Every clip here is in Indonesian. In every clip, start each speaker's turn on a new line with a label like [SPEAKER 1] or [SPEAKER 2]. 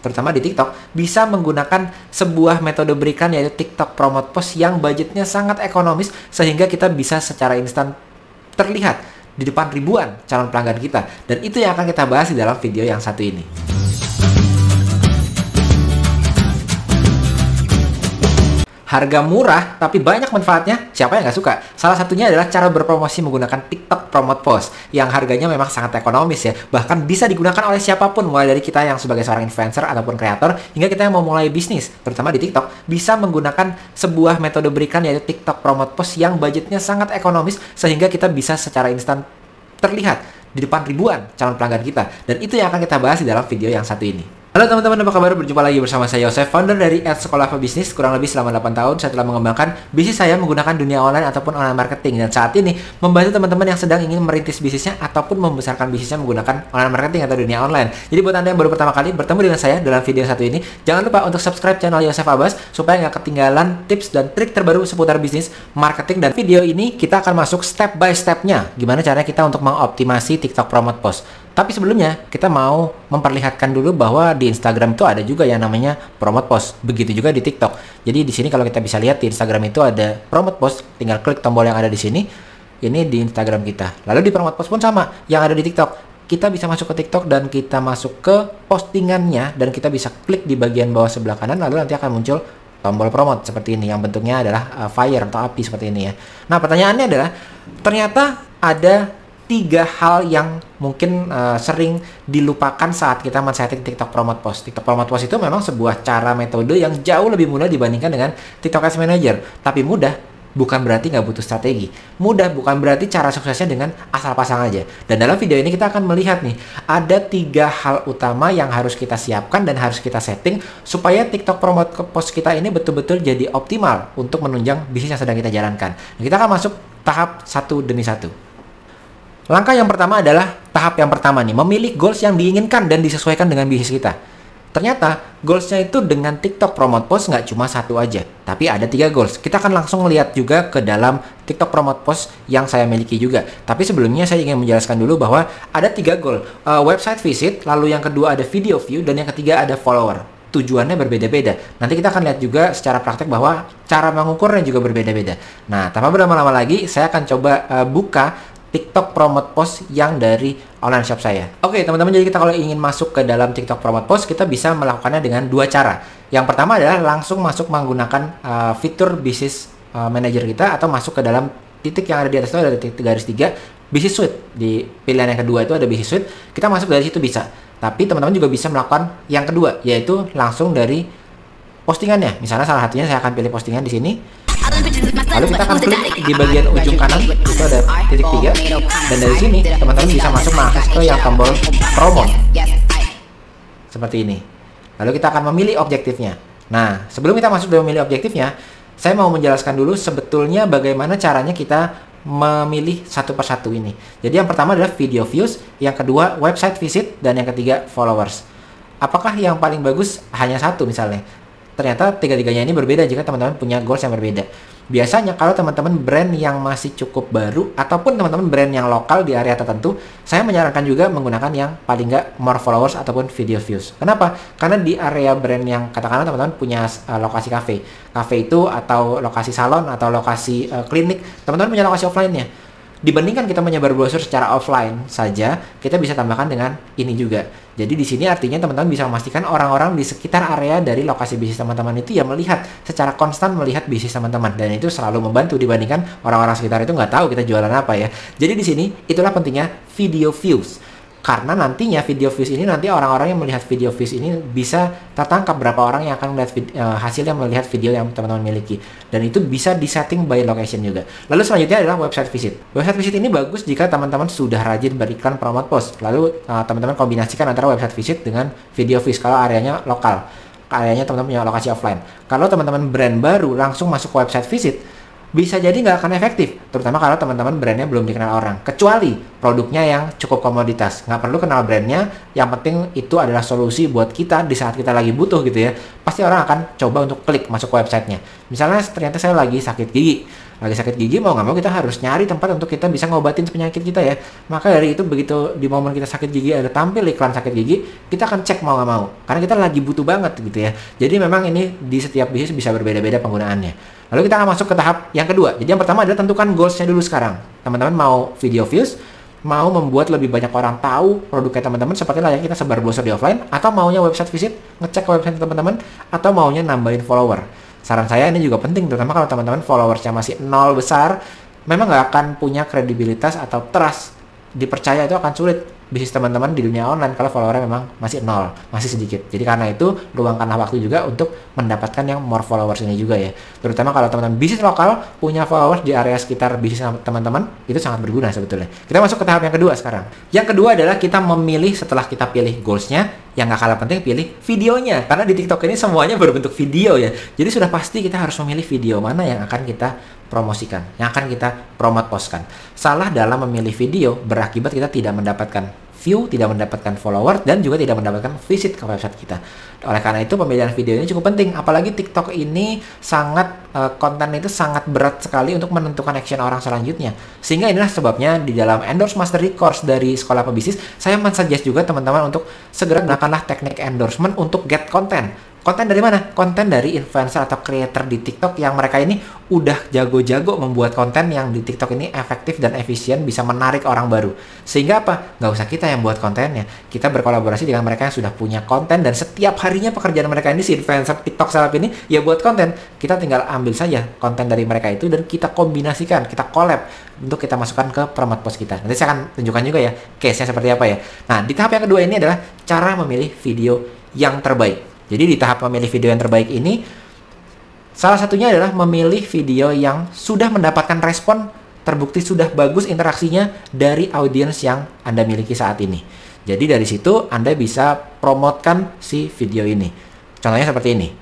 [SPEAKER 1] terutama di TikTok, bisa menggunakan sebuah metode berikan yaitu TikTok Promote Post yang budgetnya sangat ekonomis sehingga kita bisa secara instan terlihat di depan ribuan calon pelanggan kita. Dan itu yang akan kita bahas di dalam video yang satu ini. Harga murah tapi banyak manfaatnya, siapa yang nggak suka? Salah satunya adalah cara berpromosi menggunakan TikTok Promote Post yang harganya memang sangat ekonomis ya. Bahkan bisa digunakan oleh siapapun, mulai dari kita yang sebagai seorang influencer ataupun kreator hingga kita yang mau mulai bisnis, terutama di TikTok, bisa menggunakan sebuah metode berikan yaitu TikTok Promote Post yang budgetnya sangat ekonomis sehingga kita bisa secara instan terlihat di depan ribuan calon pelanggan kita. Dan itu yang akan kita bahas di dalam video yang satu ini. Halo teman-teman, apa kabar? Berjumpa lagi bersama saya Yosef, founder dari Sekolah Apa Bisnis. Kurang lebih selama 8 tahun saya telah mengembangkan bisnis saya menggunakan dunia online ataupun online marketing. Dan saat ini membantu teman-teman yang sedang ingin merintis bisnisnya ataupun membesarkan bisnisnya menggunakan online marketing atau dunia online. Jadi buat Anda yang baru pertama kali bertemu dengan saya dalam video satu ini, jangan lupa untuk subscribe channel Yosef Abbas supaya nggak ketinggalan tips dan trik terbaru seputar bisnis, marketing. Dan video ini kita akan masuk step by step-nya gimana caranya kita untuk mengoptimasi TikTok Promote Post. Tapi sebelumnya, kita mau memperlihatkan dulu bahwa di Instagram itu ada juga yang namanya Promote Post. Begitu juga di TikTok. Jadi di sini kalau kita bisa lihat di Instagram itu ada Promote Post, tinggal klik tombol yang ada di sini. Ini di Instagram kita. Lalu di Promote Post pun sama, yang ada di TikTok. Kita bisa masuk ke TikTok dan kita masuk ke postingannya dan kita bisa klik di bagian bawah sebelah kanan, lalu nanti akan muncul tombol promote seperti ini yang bentuknya adalah fire atau api seperti ini ya. Nah, pertanyaannya adalah ternyata ada 3 hal yang mungkin sering dilupakan saat kita men-setting TikTok Promote Post. TikTok Promote Post itu memang sebuah cara metode yang jauh lebih mudah dibandingkan dengan TikTok Ads Manager. Tapi mudah bukan berarti nggak butuh strategi. Mudah bukan berarti cara suksesnya dengan asal pasang aja. Dan dalam video ini kita akan melihat nih, ada 3 hal utama yang harus kita siapkan dan harus kita setting supaya TikTok Promote Post kita ini betul-betul jadi optimal untuk menunjang bisnis yang sedang kita jalankan. Dan kita akan masuk tahap satu demi satu. Langkah yang pertama adalah tahap yang pertama nih, memilih goals yang diinginkan dan disesuaikan dengan bisnis kita. Ternyata goalsnya itu dengan TikTok Promote Post nggak cuma satu aja, tapi ada 3 goals. Kita akan langsung lihat juga ke dalam TikTok Promote Post yang saya miliki juga. Tapi sebelumnya saya ingin menjelaskan dulu bahwa ada 3 goal. Website visit, lalu yang kedua ada video view, dan yang ketiga ada follower. Tujuannya berbeda-beda. Nanti kita akan lihat juga secara praktek bahwa cara mengukurnya juga berbeda-beda. Nah, tanpa berlama-lama lagi, saya akan coba buka TikTok Promote Post yang dari online shop saya. Oke teman-teman, jadi kita kalau ingin masuk ke dalam TikTok Promote Post, kita bisa melakukannya dengan 2 cara. Yang pertama adalah langsung masuk menggunakan fitur Business Manager kita, atau masuk ke dalam titik yang ada di atas itu ada titik garis 3 Business Suite. Di pilihan yang kedua itu ada Business Suite. Kita masuk dari situ bisa. Tapi teman-teman juga bisa melakukan yang kedua, yaitu langsung dari postingannya. Misalnya salah satunya saya akan pilih postingan di sini. Lalu kita akan klik di bagian ujung kanan, itu ada titik 3, dan dari sini teman-teman bisa masuk mengakses ke yang tombol promote seperti ini. Lalu kita akan memilih objektifnya. Nah, sebelum kita masuk dan memilih objektifnya, saya mau menjelaskan dulu sebetulnya bagaimana caranya kita memilih satu persatu ini. Jadi yang pertama adalah video views, yang kedua website visit, dan yang ketiga followers. Apakah yang paling bagus hanya satu misalnya? Ternyata tiga-tiganya ini berbeda jika teman-teman punya goals yang berbeda. Biasanya kalau teman-teman brand yang masih cukup baru ataupun teman-teman brand yang lokal di area tertentu, saya menyarankan juga menggunakan yang paling nggak more followers ataupun video views. Kenapa? Karena di area brand yang katakanlah teman-teman punya lokasi cafe itu atau lokasi salon atau lokasi klinik, teman-teman punya lokasi offline-nya. Dibandingkan kita menyebar brosur secara offline saja, kita bisa tambahkan dengan ini juga. Jadi di sini artinya teman-teman bisa memastikan orang-orang di sekitar area dari lokasi bisnis teman-teman itu ya melihat secara konstan melihat bisnis teman-teman, dan itu selalu membantu dibandingkan orang-orang sekitar itu nggak tahu kita jualan apa ya. Jadi di sini itulah pentingnya video views. Karena nantinya video views ini nanti orang-orang yang melihat video views ini bisa tertangkap berapa orang yang akan melihat hasilnya melihat video yang teman-teman miliki, dan itu bisa disetting by location juga. Lalu selanjutnya adalah website visit. Website visit ini bagus jika teman-teman sudah rajin beriklan promote post. Lalu teman-teman kombinasikan antara website visit dengan video views kalau areanya lokal, areanya teman-teman punya lokasi offline. Kalau teman-teman brand baru langsung masuk ke website visit, bisa jadi nggak akan efektif, terutama kalau teman-teman brandnya belum dikenal orang, kecuali produknya yang cukup komoditas. Nggak perlu kenal brandnya, yang penting itu adalah solusi buat kita di saat kita lagi butuh gitu ya. Pasti orang akan coba untuk klik masuk ke websitenya. Misalnya ternyata saya lagi sakit gigi, lagi sakit gigi, mau nggak mau kita harus nyari tempat untuk kita bisa ngobatin penyakit kita ya. Maka dari itu begitu di momen kita sakit gigi ada tampil iklan sakit gigi, kita akan cek mau nggak mau, karena kita lagi butuh banget gitu ya. Jadi memang ini di setiap bisnis bisa berbeda-beda penggunaannya. Lalu kita akan masuk ke tahap yang kedua. Jadi yang pertama adalah tentukan goalsnya dulu sekarang. Teman-teman mau video views, mau membuat lebih banyak orang tahu produknya teman-teman seperti layaknya kita sebar brosur di offline, atau maunya website visit, ngecek website teman-teman, atau maunya nambahin follower. Saran saya ini juga penting, terutama kalau teman-teman followersnya masih nol besar, memang nggak akan punya kredibilitas atau trust, dipercaya itu akan sulit bisnis teman-teman di dunia online kalau followernya memang masih nol, masih sedikit. Jadi karena itu luangkanlah waktu juga untuk mendapatkan yang more followers ini juga ya. Terutama kalau teman-teman bisnis lokal punya followers di area sekitar bisnis teman-teman, itu sangat berguna sebetulnya. Kita masuk ke tahap yang kedua sekarang. Yang kedua adalah kita memilih, setelah kita pilih goalsnya, yang nggak kalah penting pilih videonya. Karena di TikTok ini semuanya berbentuk video ya. Jadi sudah pasti kita harus memilih video mana yang akan kita promosikan, yang akan kita promote postkan. Salah dalam memilih video berakibat kita tidak mendapatkan view, tidak mendapatkan follower, dan juga tidak mendapatkan visit ke website kita. Oleh karena itu pemilihan video ini cukup penting, apalagi TikTok ini sangat konten itu sangat berat sekali untuk menentukan action orang selanjutnya. Sehingga inilah sebabnya di dalam Endorse Mastery Course dari Sekolah Pebisnis, saya mensuggest juga teman-teman untuk segera gunakanlah teknik endorsement untuk get content. Konten dari mana? Konten dari influencer atau creator di TikTok yang mereka ini udah jago-jago membuat konten yang di TikTok ini efektif dan efisien, bisa menarik orang baru. Sehingga apa? Nggak usah kita yang buat kontennya. Kita berkolaborasi dengan mereka yang sudah punya konten, dan setiap harinya pekerjaan mereka ini, si influencer TikTok seleb ini, ya buat konten. Kita tinggal ambil saja konten dari mereka itu dan kita kombinasikan, kita collab untuk kita masukkan ke promote post kita. Nanti saya akan tunjukkan juga ya case-nya seperti apa ya. Nah, di tahap yang kedua ini adalah cara memilih video yang terbaik. Jadi di tahap memilih video yang terbaik ini, salah satunya adalah memilih video yang sudah mendapatkan respon, terbukti sudah bagus interaksinya dari audiens yang Anda miliki saat ini. Jadi dari situ Anda bisa promotkan si video ini. Contohnya seperti ini.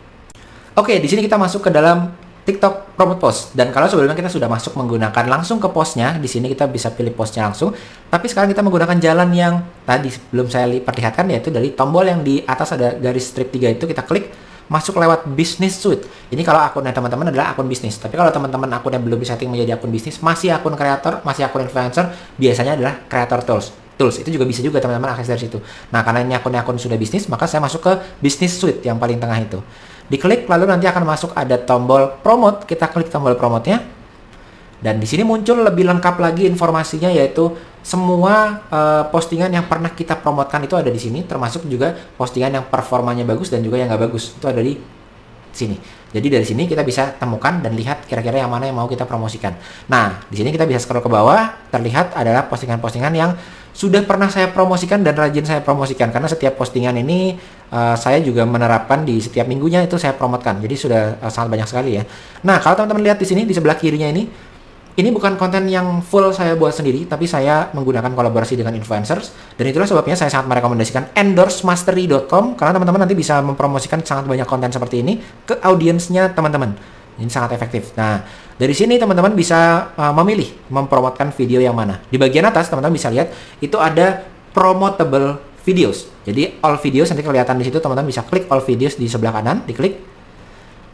[SPEAKER 1] Oke, di sini kita masuk ke dalam TikTok promote post. Dan kalau sebelumnya kita sudah masuk menggunakan langsung ke postnya, di sini kita bisa pilih postnya langsung. Tapi sekarang kita menggunakan jalan yang tadi belum saya perlihatkan, yaitu dari tombol yang di atas ada garis strip 3 itu kita klik masuk lewat Business Suite. Ini kalau akunnya teman-teman adalah akun bisnis. Tapi kalau teman-teman akunnya belum disetting menjadi akun bisnis, masih akun kreator, masih akun influencer, biasanya adalah Creator Tools. Itu juga bisa juga teman-teman akses dari situ. Nah, karena ini akun sudah bisnis, maka saya masuk ke Business Suite yang paling tengah itu. Diklik, lalu nanti akan masuk ada tombol promote. Kita klik tombol promote-nya. Dan di sini muncul lebih lengkap lagi informasinya, yaitu semua postingan yang pernah kita promotkan itu ada di sini, termasuk juga postingan yang performanya bagus dan juga yang nggak bagus. Itu ada di sini. Jadi dari sini kita bisa temukan dan lihat kira-kira yang mana yang mau kita promosikan. Nah, di sini kita bisa scroll ke bawah, terlihat adalah postingan-postingan yang sudah pernah saya promosikan dan rajin saya promosikan, karena setiap postingan ini saya juga menerapkan di setiap minggunya itu saya promotkan. Jadi sudah sangat banyak sekali ya. Nah, kalau teman-teman lihat di sini di sebelah kirinya ini bukan konten yang full saya buat sendiri, tapi saya menggunakan kolaborasi dengan influencers, dan itulah sebabnya saya sangat merekomendasikan endorse-mastery.com, karena teman-teman nanti bisa mempromosikan sangat banyak konten seperti ini ke audiensnya teman-teman. Ini sangat efektif. Nah, dari sini teman-teman bisa memilih mempromotkan video yang mana. Di bagian atas teman-teman bisa lihat itu ada promotable videos. Jadi all videos nanti kelihatan di situ, teman-teman bisa klik all videos di sebelah kanan, diklik.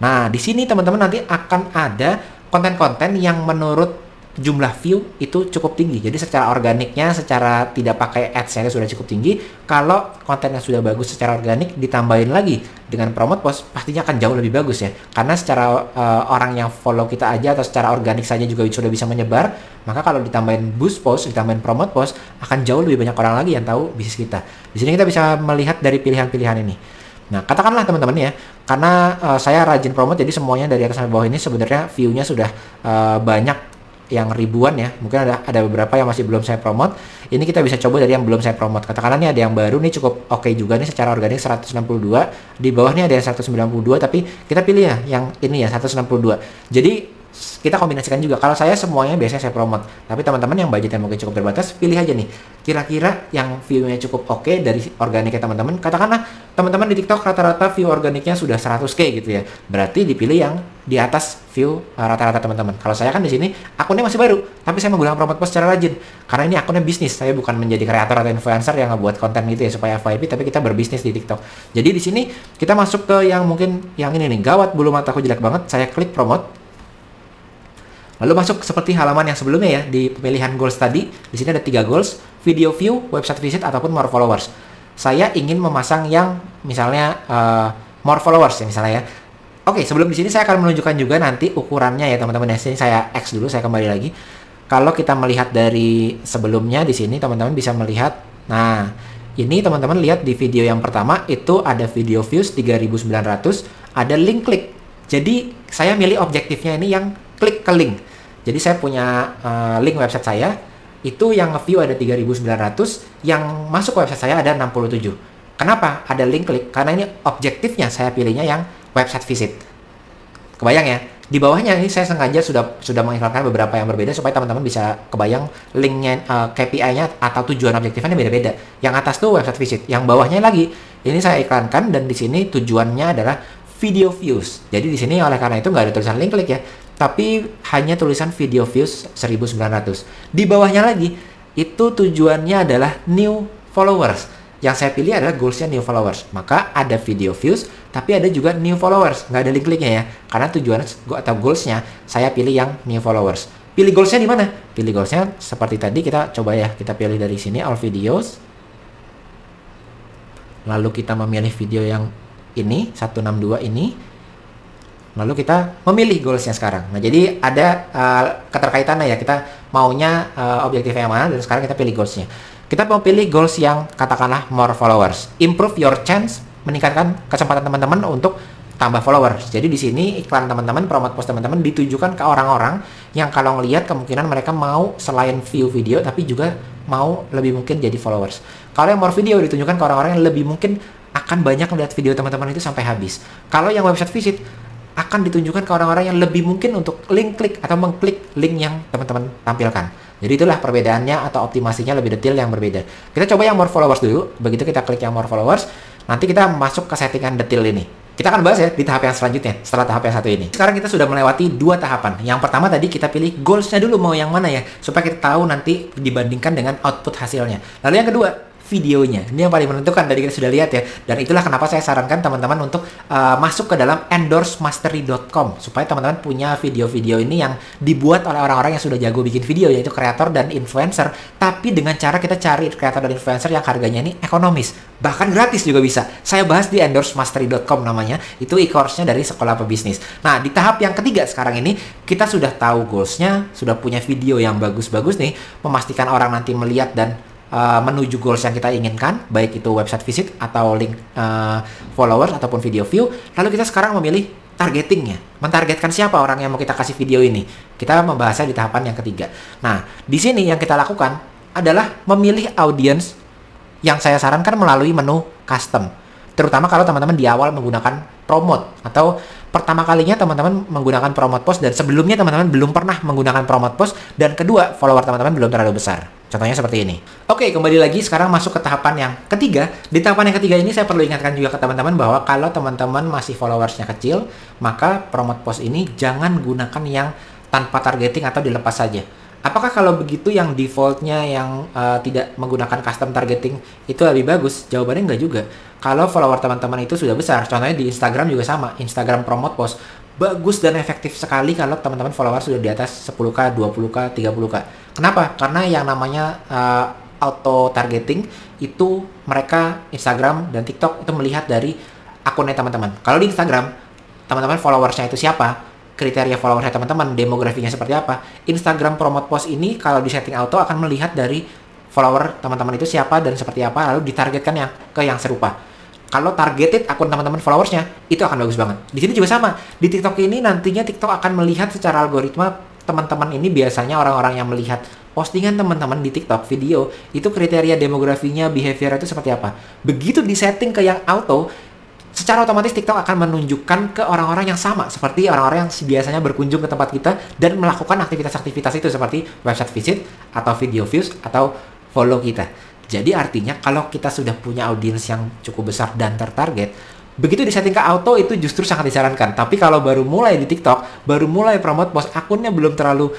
[SPEAKER 1] Nah, di sini teman-teman nanti akan ada konten-konten yang menurut jumlah view itu cukup tinggi. Jadi secara organiknya, secara tidak pakai ads-nya sudah cukup tinggi. Kalau kontennya sudah bagus secara organik, ditambahin lagi dengan promote post, pastinya akan jauh lebih bagus ya. Karena secara orang yang follow kita aja atau secara organik saja juga sudah bisa menyebar. Maka kalau ditambahin boost post, ditambahin promote post, akan jauh lebih banyak orang lagi yang tahu bisnis kita. Di sini kita bisa melihat dari pilihan-pilihan ini. Nah, katakanlah teman-teman ya, karena saya rajin promote, jadi semuanya dari atas sampai bawah ini sebenarnya view-nya sudah banyak, yang ribuan ya. Mungkin ada beberapa yang masih belum saya promote. Ini kita bisa coba dari yang belum saya promote. Katakanlah nih ada yang baru nih, cukup oke juga nih secara organik 162. Di bawahnya ada yang 192, tapi kita pilih ya yang ini ya 162. Jadi kita kombinasikan juga. Kalau saya semuanya biasanya saya promote, tapi teman-teman yang budgetnya mungkin cukup terbatas, pilih aja nih kira-kira yang view-nya cukup oke dari organiknya teman-teman. Katakanlah teman-teman di TikTok rata-rata view organiknya sudah 100k gitu ya, berarti dipilih yang di atas view rata-rata teman-teman. Kalau saya kan di sini akunnya masih baru, tapi saya menggunakan promote post secara rajin karena ini akunnya bisnis. Saya bukan menjadi kreator atau influencer yang ngebuat konten gitu ya supaya FYP, tapi kita berbisnis di TikTok. Jadi di sini kita masuk ke yang mungkin yang ini nih, gawat bulu mataku jelek banget. Saya klik promote. Lalu masuk seperti halaman yang sebelumnya ya, di pemilihan goals tadi, di sini ada 3 goals, video view, website visit, ataupun more followers. Saya ingin memasang yang misalnya more followers ya misalnya ya. Oke, sebelum di sini saya akan menunjukkan juga nanti ukurannya ya teman-teman. Di sini saya X dulu, saya kembali lagi. Kalau kita melihat dari sebelumnya di sini teman-teman bisa melihat, nah ini teman-teman lihat di video yang pertama itu ada video views 3.900, ada link klik. Jadi saya milih objektifnya ini yang klik ke link. Jadi saya punya link website saya, itu yang nge-view ada 3.900, yang masuk ke website saya ada 67. Kenapa ada link klik? Karena ini objektifnya saya pilihnya yang website visit. Kebayang ya? Di bawahnya ini saya sengaja sudah mengiklankan beberapa yang berbeda supaya teman-teman bisa kebayang linknya, KPI-nya atau tujuan objektifnya beda-beda. Yang atas tuh website visit, yang bawahnya lagi ini saya iklankan dan di sini tujuannya adalah video views. Jadi di sini oleh karena itu nggak ada tulisan link klik ya, tapi hanya tulisan video views 1.900. Di bawahnya lagi itu tujuannya adalah new followers. Yang saya pilih adalah goalsnya new followers. Maka ada video views, tapi ada juga new followers. Nggak ada link kliknya ya, karena tujuan atau goalsnya saya pilih yang new followers. Pilih goalsnya di mana? Pilih goalsnya seperti tadi, kita coba ya, kita pilih dari sini all videos. Lalu kita memilih video yang ini 162 ini, lalu kita memilih goalsnya sekarang. Nah jadi ada keterkaitannya ya, kita maunya objektifnya yang mana, dan sekarang kita pilih goalsnya. Kita mau pilih goals yang katakanlah more followers, improve your chance, meningkatkan kesempatan teman-teman untuk tambah followers. Jadi di sini iklan teman-teman, promote post teman-teman ditujukan ke orang-orang yang kalau ngelihat kemungkinan mereka mau selain view video tapi juga mau lebih mungkin jadi followers. Kalau yang more video ditujukan ke orang-orang yang lebih mungkin akan banyak melihat video teman-teman itu sampai habis. Kalau yang website visit akan ditunjukkan ke orang-orang yang lebih mungkin untuk link klik atau mengklik link yang teman-teman tampilkan. Jadi itulah perbedaannya atau optimasinya lebih detail yang berbeda. Kita coba yang more followers dulu. Begitu kita klik yang more followers, nanti kita masuk ke settingan detail ini. Kita akan bahas ya di tahap yang selanjutnya setelah tahap yang satu ini. Sekarang kita sudah melewati 2 tahapan. Yang pertama tadi kita pilih goalsnya dulu mau yang mana ya, supaya kita tahu nanti dibandingkan dengan output hasilnya. Lalu yang kedua, videonya. Ini yang paling menentukan, tadi kita sudah lihat ya. Dan itulah kenapa saya sarankan teman-teman untuk masuk ke dalam endorse-mastery.com supaya teman-teman punya video-video ini yang dibuat oleh orang-orang yang sudah jago bikin video, yaitu kreator dan influencer. Tapi dengan cara kita cari kreator dan influencer yang harganya ini ekonomis, bahkan gratis juga bisa. Saya bahas di endorse-mastery.com namanya. Itu e-course-nya dari Sekolah Pebisnis. Nah, di tahap yang ketiga sekarang ini kita sudah tahu goals-nya, sudah punya video yang bagus-bagus nih, memastikan orang nanti melihat dan menuju goals yang kita inginkan, baik itu website visit atau link followers ataupun video view. Lalu kita sekarang memilih targetingnya, mentargetkan siapa orang yang mau kita kasih video ini. Kita membahasnya di tahapan yang ketiga. Nah, di sini yang kita lakukan adalah memilih audience yang saya sarankan melalui menu custom. Terutama kalau teman-teman di awal menggunakan promote atau pertama kalinya teman-teman menggunakan promote post dan sebelumnya teman-teman belum pernah menggunakan promote post, dan kedua follower teman-teman belum terlalu besar. Contohnya seperti ini. Oke, kembali lagi sekarang masuk ke tahapan yang ketiga. Di tahapan yang ketiga ini saya perlu ingatkan juga ke teman-teman bahwa kalau teman-teman masih followersnya kecil, maka promote post ini jangan gunakan yang tanpa targeting atau dilepas saja. Apakah kalau begitu yang defaultnya yang tidak menggunakan custom targeting itu lebih bagus? Jawabannya enggak juga. Kalau follower teman-teman itu sudah besar, contohnya di Instagram juga sama. Instagram promote post bagus dan efektif sekali kalau teman-teman follower sudah di atas 10k, 20k, 30k. Kenapa? Karena yang namanya auto targeting itu mereka Instagram dan TikTok itu melihat dari akunnya teman-teman. Kalau di Instagram, teman-teman followersnya itu siapa? Kriteria followersnya teman-teman, demografinya seperti apa? Instagram promote post ini kalau di setting auto akan melihat dari follower teman-teman itu siapa dan seperti apa, lalu ditargetkan yang ke yang serupa. Kalau targeted akun teman-teman followersnya, itu akan bagus banget. Di sini juga sama. Di TikTok ini nantinya TikTok akan melihat secara algoritma teman-teman ini, biasanya orang-orang yang melihat postingan teman-teman di TikTok video, itu kriteria demografinya, behavior itu seperti apa. Begitu disetting ke yang auto, secara otomatis TikTok akan menunjukkan ke orang-orang yang sama, seperti orang-orang yang biasanya berkunjung ke tempat kita dan melakukan aktivitas-aktivitas itu seperti website visit, atau video views, atau follow kita. Jadi artinya kalau kita sudah punya audiens yang cukup besar dan tertarget, begitu disetting ke auto itu justru sangat disarankan. Tapi kalau baru mulai di TikTok, baru mulai promote post, akunnya belum terlalu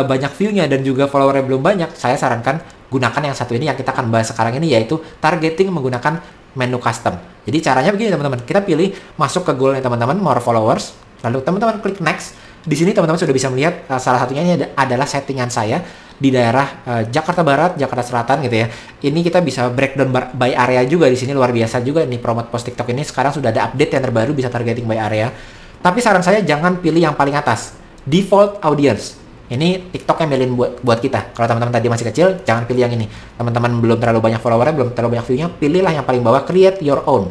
[SPEAKER 1] banyak view-nya dan juga followernya belum banyak, saya sarankan gunakan yang satu ini yang kita akan bahas sekarang ini, yaitu targeting menggunakan menu custom. Jadi caranya begini teman-teman, kita pilih masuk ke goalnya teman-teman, more followers, lalu teman-teman klik next. Di sini teman-teman sudah bisa melihat salah satunya ini adalah settingan saya di daerah Jakarta Barat, Jakarta Selatan gitu ya. Ini kita bisa breakdown by area juga di sini, luar biasa juga nih promote post TikTok ini. Sekarang sudah ada update yang terbaru, bisa targeting by area. Tapi saran saya jangan pilih yang paling atas, default audience. Ini TikTok yang milih buat kita. Kalau teman-teman tadi masih kecil, jangan pilih yang ini. Teman-teman belum terlalu banyak followernya, belum terlalu banyak view-nya, pilihlah yang paling bawah, create your own.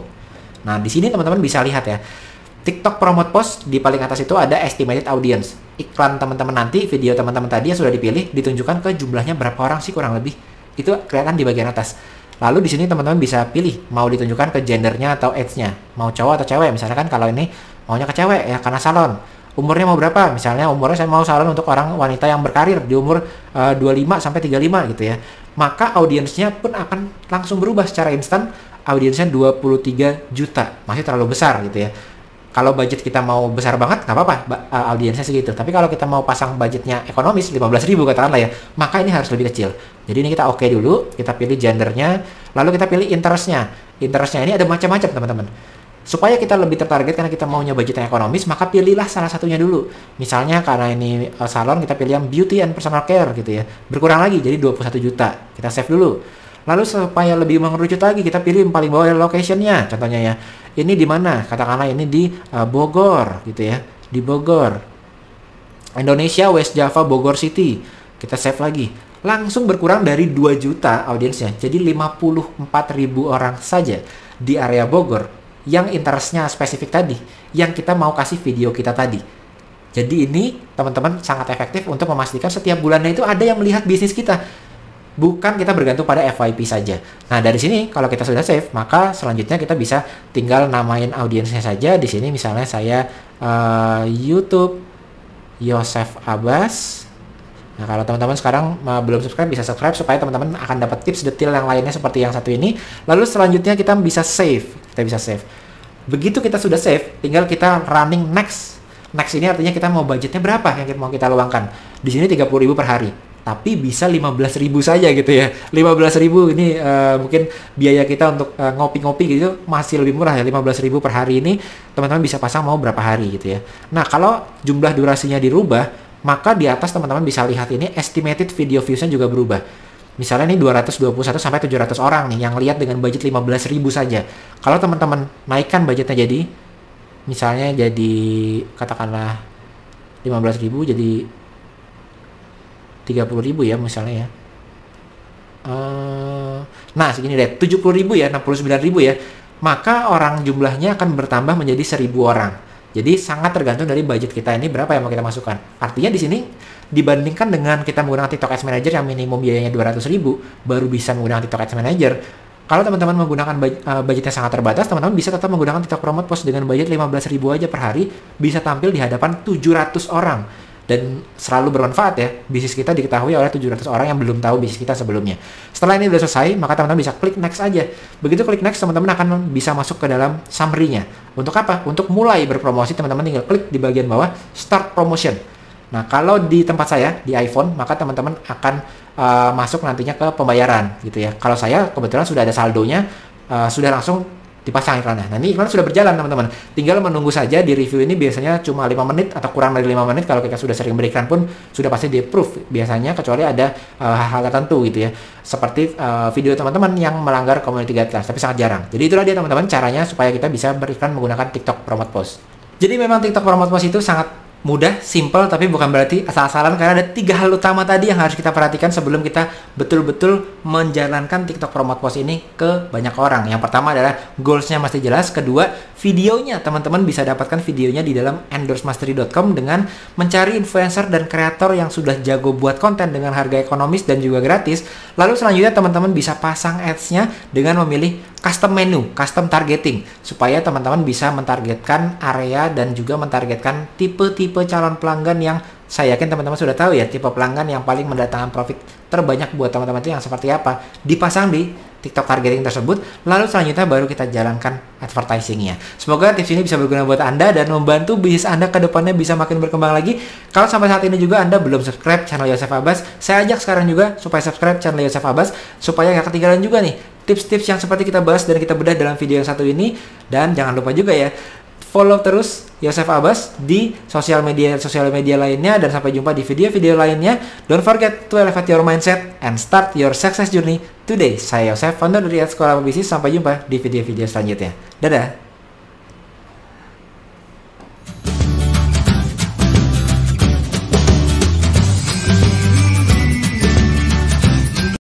[SPEAKER 1] Nah, di sini teman-teman bisa lihat ya. TikTok promote post di paling atas itu ada estimated audience. Iklan teman-teman nanti, video teman-teman tadi yang sudah dipilih, ditunjukkan ke jumlahnya berapa orang sih kurang lebih. Itu kelihatan di bagian atas. Lalu di sini teman-teman bisa pilih mau ditunjukkan ke gendernya atau age-nya. Mau cowok atau cewek. Misalnya kan kalau ini maunya ke cewek ya karena salon. Umurnya mau berapa? Misalnya umurnya saya mau salon untuk orang wanita yang berkarir di umur 25 sampai 35 gitu ya. Maka audiensnya pun akan langsung berubah secara instan. Audiensnya 23 juta. Masih terlalu besar gitu ya. Kalau budget kita mau besar banget, nggak apa-apa, audiensnya segitu. Tapi kalau kita mau pasang budgetnya ekonomis, 15.000 katakanlah ya, maka ini harus lebih kecil. Jadi ini kita oke dulu, kita pilih gendernya, lalu kita pilih interestnya. Interestnya ini ada macam-macam teman-teman. Supaya kita lebih tertarget karena kita maunya budget yang ekonomis, maka pilihlah salah satunya dulu. Misalnya karena ini salon, kita pilih yang beauty and personal care gitu ya. Berkurang lagi jadi 21 juta. Kita save dulu. Lalu supaya lebih mengerucut lagi, kita pilih yang paling bawah location-nya. Contohnya ya, ini di mana? Katakanlah ini di Bogor gitu ya. Di Bogor. Indonesia, West Java, Bogor City. Kita save lagi. Langsung berkurang dari 2 juta audiensnya. Jadi 54.000 orang saja di area Bogor yang interestnya spesifik tadi, yang kita mau kasih video kita tadi. Jadi ini teman-teman sangat efektif untuk memastikan setiap bulannya itu ada yang melihat bisnis kita. Bukan kita bergantung pada FYP saja. Nah dari sini kalau kita sudah save, maka selanjutnya kita bisa tinggal namain audiensnya saja. Di sini misalnya saya YouTube Yosef Abbas. Nah, kalau teman-teman sekarang belum subscribe, bisa subscribe supaya teman-teman akan dapat tips detail yang lainnya seperti yang satu ini. Lalu selanjutnya kita bisa save. Kita bisa save. Begitu kita sudah save, tinggal kita running next. Next ini artinya kita mau budgetnya berapa yang mau kita luangkan. Di sini 30.000 per hari. Tapi bisa 15.000 saja gitu ya. 15.000 ini mungkin biaya kita untuk ngopi-ngopi gitu masih lebih murah ya. 15.000 per hari ini teman-teman bisa pasang mau berapa hari gitu ya. Nah kalau jumlah durasinya dirubah, maka di atas teman-teman bisa lihat ini estimated video views-nya juga berubah. Misalnya ini 221 sampai 700 orang nih yang lihat dengan budget 15.000 saja. Kalau teman-teman naikkan budgetnya jadi misalnya jadi katakanlah 15.000 jadi 30.000 ya misalnya ya. Nah segini deh 70.000 ya, 69.000 ya. Maka orang jumlahnya akan bertambah menjadi 1.000 orang. Jadi sangat tergantung dari budget kita ini berapa yang mau kita masukkan. Artinya di sini dibandingkan dengan kita menggunakan TikTok Ads Manager yang minimum biayanya 200.000 baru bisa menggunakan TikTok Ads Manager. Kalau teman-teman menggunakan budgetnya sangat terbatas, teman-teman bisa tetap menggunakan TikTok Promote Post dengan budget 15.000 aja per hari, bisa tampil di hadapan 700 orang. Dan selalu bermanfaat ya, bisnis kita diketahui oleh 700 orang yang belum tahu bisnis kita sebelumnya. Setelah ini sudah selesai, maka teman-teman bisa klik next aja. Begitu klik next, teman-teman akan bisa masuk ke dalam summary-nya. Untuk apa? Untuk mulai berpromosi, teman-teman tinggal klik di bagian bawah, start promotion. Nah, kalau di tempat saya, di iPhone, maka teman-teman akan masuk nantinya ke pembayaran gitu ya. Kalau saya kebetulan sudah ada saldonya, sudah langsung dipasang iklannya. Nah ini iklan sudah berjalan teman-teman. Tinggal menunggu saja. Di review ini biasanya cuma 5 menit atau kurang dari 5 menit. Kalau kita sudah sering berikan pun sudah pasti di approve biasanya, kecuali ada hal-hal tertentu gitu ya. Seperti video teman-teman yang melanggar community guidelines, tapi sangat jarang. Jadi itulah dia teman-teman caranya supaya kita bisa beriklan menggunakan TikTok Promote Post. Jadi memang TikTok Promote Post itu sangat mudah, simple, tapi bukan berarti asal-asalan, karena ada 3 hal utama tadi yang harus kita perhatikan sebelum kita betul-betul menjalankan TikTok Promote Post ini ke banyak orang. Yang pertama adalah goals-nya mesti jelas. Kedua, videonya. Teman-teman bisa dapatkan videonya di dalam endorse-mastery.com dengan mencari influencer dan kreator yang sudah jago buat konten dengan harga ekonomis dan juga gratis. Lalu selanjutnya teman-teman bisa pasang ads-nya dengan memilih custom menu, custom targeting, supaya teman-teman bisa mentargetkan area dan juga mentargetkan tipe-tipe calon pelanggan yang saya yakin teman-teman sudah tahu ya, tipe pelanggan yang paling mendatangkan profit terbanyak buat teman-teman itu yang seperti apa, dipasang di TikTok targeting tersebut. Lalu selanjutnya baru kita jalankan advertising-nya. Semoga tips ini bisa berguna buat Anda dan membantu bisnis Anda ke depannya bisa makin berkembang lagi. Kalau sampai saat ini juga Anda belum subscribe channel Yosef Abbas, saya ajak sekarang juga supaya subscribe channel Yosef Abbas supaya nggak ketinggalan juga nih tips-tips yang seperti kita bahas dan kita bedah dalam video yang satu ini. Dan jangan lupa juga ya, follow terus Yosef Abbas di sosial media lainnya, dan sampai jumpa di video-video lainnya. Don't forget to elevate your mindset and start your success journey today. Saya Yosef, founder dari Sekolah Bisnis. Sampai jumpa di video-video selanjutnya. Dadah.